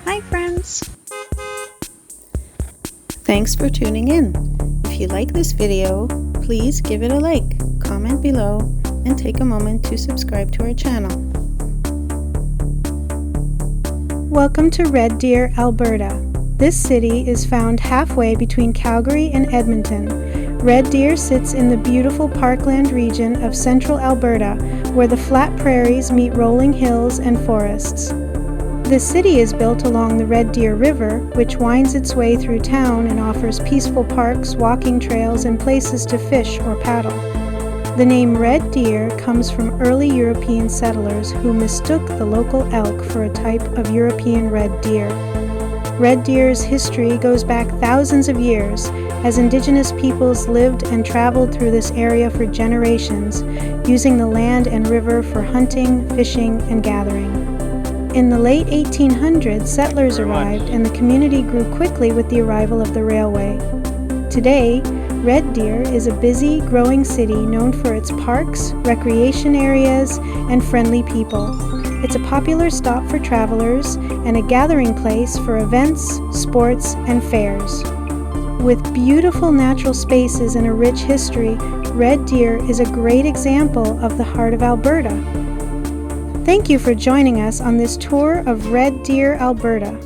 Hi friends! Thanks for tuning in. If you like this video, please give it a like, comment below, and take a moment to subscribe to our channel. Welcome to Red Deer, Alberta. This city is found halfway between Calgary and Edmonton. Red Deer sits in the beautiful parkland region of Central Alberta, where the flat prairies meet rolling hills and forests. The city is built along the Red Deer River, which winds its way through town and offers peaceful parks, walking trails, and places to fish or paddle. The name Red Deer comes from early European settlers who mistook the local elk for a type of European red deer. Red Deer's history goes back thousands of years, as Indigenous peoples lived and traveled through this area for generations, using the land and river for hunting, fishing, and gathering. In the late 1800s, settlers arrived and the community grew quickly with the arrival of the railway. Today, Red Deer is a busy, growing city known for its parks, recreation areas, and friendly people. It's a popular stop for travelers and a gathering place for events, sports, and fairs. With beautiful natural spaces and a rich history, Red Deer is a great example of the heart of Alberta. Thank you for joining us on this tour of Red Deer, Alberta.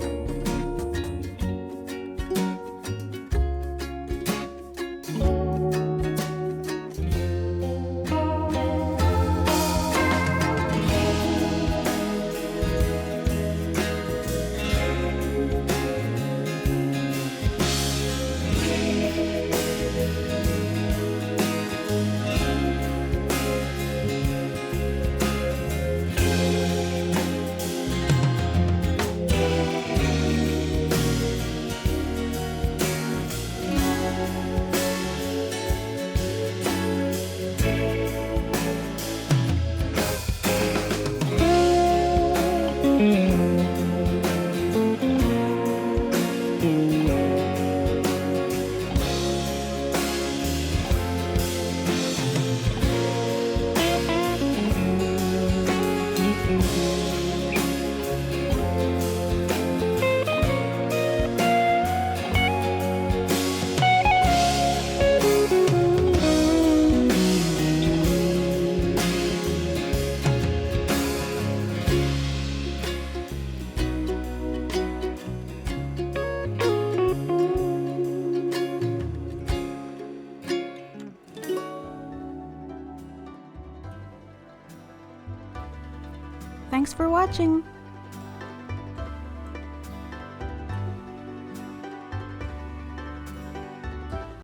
Thanks for watching!